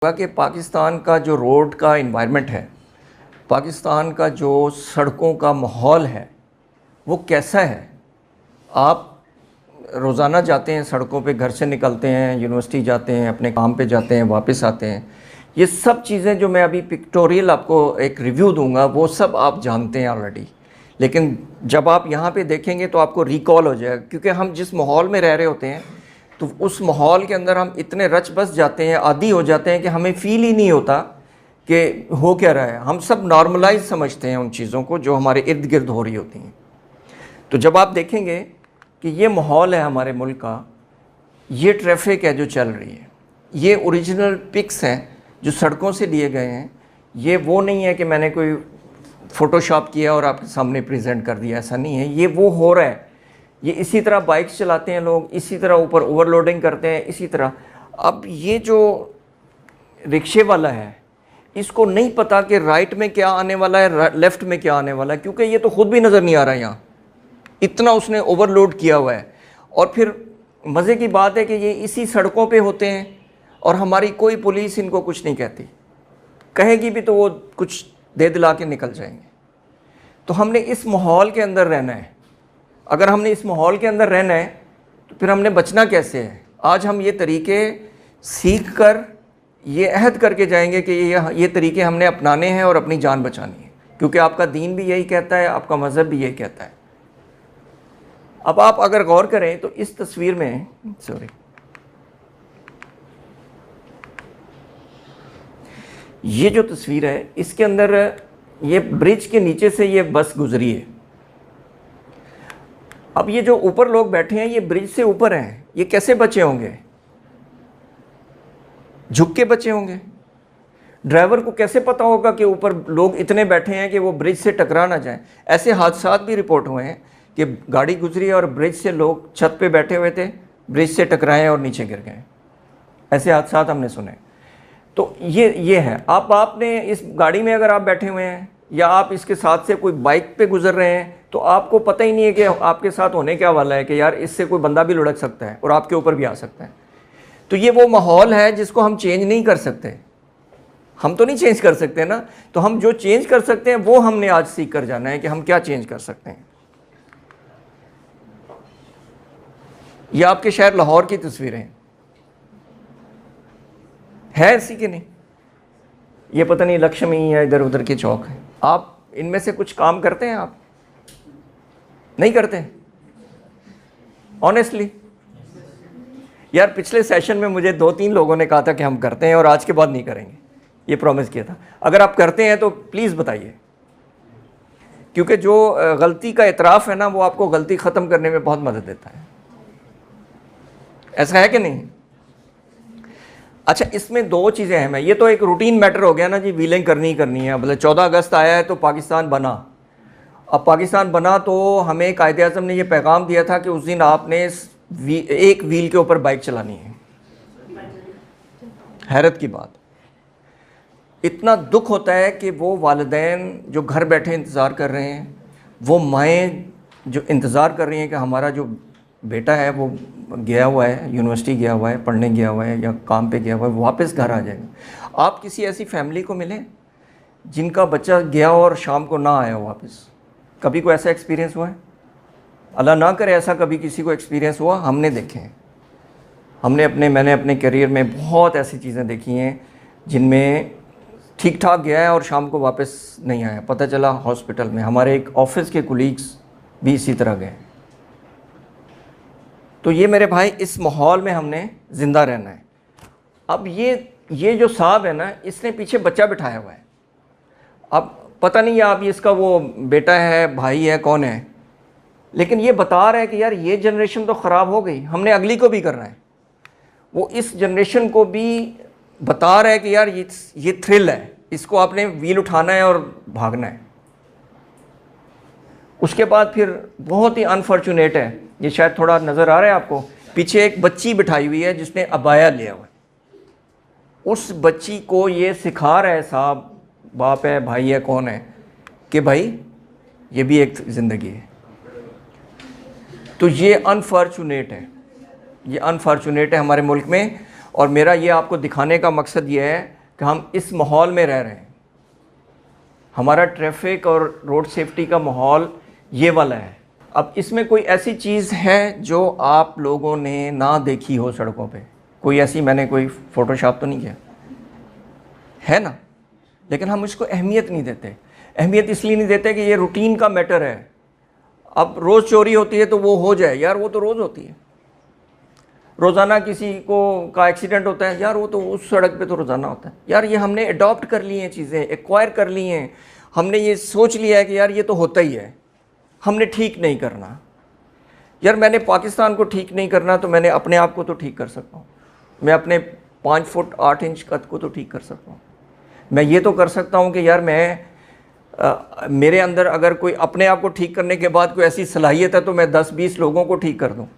कि पाकिस्तान का जो रोड का इन्वायरमेंट है, पाकिस्तान का जो सड़कों का माहौल है, वो कैसा है। आप रोज़ाना जाते हैं सड़कों पे, घर से निकलते हैं, यूनिवर्सिटी जाते हैं, अपने काम पे जाते हैं, वापस आते हैं। ये सब चीज़ें जो मैं अभी पिक्टोरियल आपको एक रिव्यू दूंगा, वो सब आप जानते हैं ऑलरेडी, लेकिन जब आप यहाँ पे देखेंगे तो आपको रिकॉल हो जाएगा, क्योंकि हम जिस माहौल में रह रहे होते हैं तो उस माहौल के अंदर हम इतने रच बस जाते हैं, आदी हो जाते हैं कि हमें फ़ील ही नहीं होता कि हो क्या रहा है। हम सब नॉर्मलाइज समझते हैं उन चीज़ों को जो हमारे इर्द गिर्द हो रही होती हैं। तो जब आप देखेंगे कि ये माहौल है हमारे मुल्क का, ये ट्रैफिक है जो चल रही है, ये ओरिजिनल पिक्स हैं जो सड़कों से लिए गए हैं। ये वो नहीं है कि मैंने कोई फ़ोटोशॉप किया और आपके सामने प्रेजेंट कर दिया, ऐसा नहीं है। ये वो हो रहा है। ये इसी तरह बाइक्स चलाते हैं लोग, इसी तरह ऊपर ओवरलोडिंग करते हैं, इसी तरह। अब ये जो रिक्शे वाला है, इसको नहीं पता कि राइट में क्या आने वाला है, लेफ़्ट में क्या आने वाला है, क्योंकि ये तो ख़ुद भी नज़र नहीं आ रहा है यहाँ, इतना उसने ओवरलोड किया हुआ है। और फिर मज़े की बात है कि ये इसी सड़कों पे होते हैं और हमारी कोई पुलिस इनको कुछ नहीं कहती, कहेगी भी तो वो कुछ दे दिला के निकल जाएंगे। तो हमने इस माहौल के अंदर रहना है। अगर हमने इस माहौल के अंदर रहना है तो फिर हमने बचना कैसे है। आज हम ये तरीके सीख कर ये अहद करके जाएंगे कि ये तरीके हमने अपनाने हैं और अपनी जान बचानी है, क्योंकि आपका दीन भी यही कहता है, आपका मज़हब भी यही कहता है। अब आप अगर गौर करें तो इस तस्वीर में, ये जो तस्वीर है, इसके अंदर ये ब्रिज के नीचे से ये बस गुजरी है। अब ये जो ऊपर लोग बैठे हैं, ये ब्रिज से ऊपर हैं, ये कैसे बचे होंगे? झुक के बचे होंगे। ड्राइवर को कैसे पता होगा कि ऊपर लोग इतने बैठे हैं कि वो ब्रिज से टकरा ना जाए। ऐसे हादसा भी रिपोर्ट हुए हैं कि गाड़ी गुजरी और ब्रिज से लोग छत पे बैठे हुए थे, ब्रिज से टकराए और नीचे गिर गए। ऐसे हादसा हमने सुने। तो ये है। आपने इस गाड़ी में अगर आप बैठे हुए हैं या आप इसके साथ से कोई बाइक पे गुजर रहे हैं, तो आपको पता ही नहीं है कि आपके साथ होने क्या वाला है, कि यार इससे कोई बंदा भी लुढ़क सकता है और आपके ऊपर भी आ सकता है। तो ये वो माहौल है जिसको हम चेंज नहीं कर सकते। हम तो नहीं चेंज कर सकते ना। तो हम जो चेंज कर सकते हैं वो हमने आज सीख कर जाना है कि हम क्या चेंज कर सकते हैं। ये आपके शहर लाहौर की तस्वीरें है ऐसी कि नहीं? ये पता नहीं लक्ष्मी या इधर उधर के चौक है। आप इनमें से कुछ काम करते हैं? आप नहीं करते ऑनेस्टली? यार पिछले सेशन में मुझे 2-3 लोगों ने कहा था कि हम करते हैं और आज के बाद नहीं करेंगे, ये प्रॉमिस किया था। अगर आप करते हैं तो प्लीज़ बताइए, क्योंकि जो गलती का इतराफ़ है ना, वो आपको गलती ख़त्म करने में बहुत मदद देता है। ऐसा है कि नहीं? अच्छा, इसमें 2 चीज़ें हैं। मैं ये तो एक रूटीन मैटर हो गया ना जी, व्हीलिंग करनी है। मतलब 14 अगस्त आया है तो पाकिस्तान बना। अब पाकिस्तान बना तो हमें कायदे आज़म ने ये पैगाम दिया था कि उस दिन आपने एक व्हील के ऊपर बाइक चलानी है। हैरत की बात, इतना दुख होता है कि वो वालिदैन जो घर बैठे इंतज़ार कर रहे हैं, वो माएँ जो इंतज़ार कर रही हैं कि हमारा जो बेटा है वो गया हुआ है, यूनिवर्सिटी गया हुआ है, पढ़ने गया हुआ है या काम पे गया हुआ है, वापस घर आ जाएगा। आप किसी ऐसी फैमिली को मिलें जिनका बच्चा गया और शाम को ना आया वापस? कभी कोई ऐसा एक्सपीरियंस हुआ है? अल्लाह ना करे ऐसा कभी किसी को एक्सपीरियंस हुआ। हमने देखे हैं। मैंने अपने करियर में बहुत ऐसी चीज़ें देखी हैं जिनमें ठीक ठाक गया है और शाम को वापस नहीं आया, पता चला हॉस्पिटल में। हमारे एक ऑफिस के कुलीग्स भी इसी तरह गए। तो ये मेरे भाई, इस माहौल में हमने ज़िंदा रहना है। अब ये जो साहब है ना, इसने पीछे बच्चा बिठाया हुआ है। अब पता नहीं आप इसका वो बेटा है, भाई है, कौन है, लेकिन ये बता रहा है कि यार ये जनरेशन तो ख़राब हो गई, हमने अगली को भी करना है। वो इस जनरेशन को भी बता रहा है कि यार ये थ्रिल है, इसको आपने व्हील उठाना है और भागना है। उसके बाद फिर बहुत ही अनफॉर्चुनेट है, ये शायद थोड़ा नज़र आ रहा है आपको, पीछे एक बच्ची बिठाई हुई है जिसने अबाया लिया हुआ है। उस बच्ची को ये सिखा रहा है साहब, बाप है, भाई है, कौन है, कि भाई ये भी एक ज़िंदगी है। तो ये अनफॉर्चुनेट है, ये अनफॉर्चुनेट है हमारे मुल्क में। और मेरा ये आपको दिखाने का मकसद ये है कि हम इस माहौल में रह रहे हैं। हमारा ट्रैफिक और रोड सेफ्टी का माहौल ये वाला है। अब इसमें कोई ऐसी चीज़ है जो आप लोगों ने ना देखी हो सड़कों पे? कोई ऐसी मैंने कोई फ़ोटोशॉप तो नहीं किया है ना, लेकिन हम इसको अहमियत नहीं देते। अहमियत इसलिए नहीं देते कि ये रूटीन का मैटर है। अब रोज़ चोरी होती है तो वो हो जाए, यार वो तो रोज़ होती है। रोज़ाना किसी को का एक्सीडेंट होता है, यार वो तो उस सड़क पे तो रोज़ाना होता है। यार ये हमने अडॉप्ट कर ली हैं, चीज़ें एक्वायर कर ली हैं। हमने ये सोच लिया है कि यार ये तो होता ही है, हमने ठीक नहीं करना। यार मैंने पाकिस्तान को ठीक नहीं करना तो मैंने अपने आप को तो ठीक कर सकता हूँ। मैं अपने 5 फुट 8 इंच कद को तो ठीक कर सकता हूँ। मैं ये तो कर सकता हूँ कि यार मेरे अंदर अगर कोई अपने आप को ठीक करने के बाद कोई ऐसी सलाहियत है तो मैं 10-20 लोगों को ठीक कर दूँ।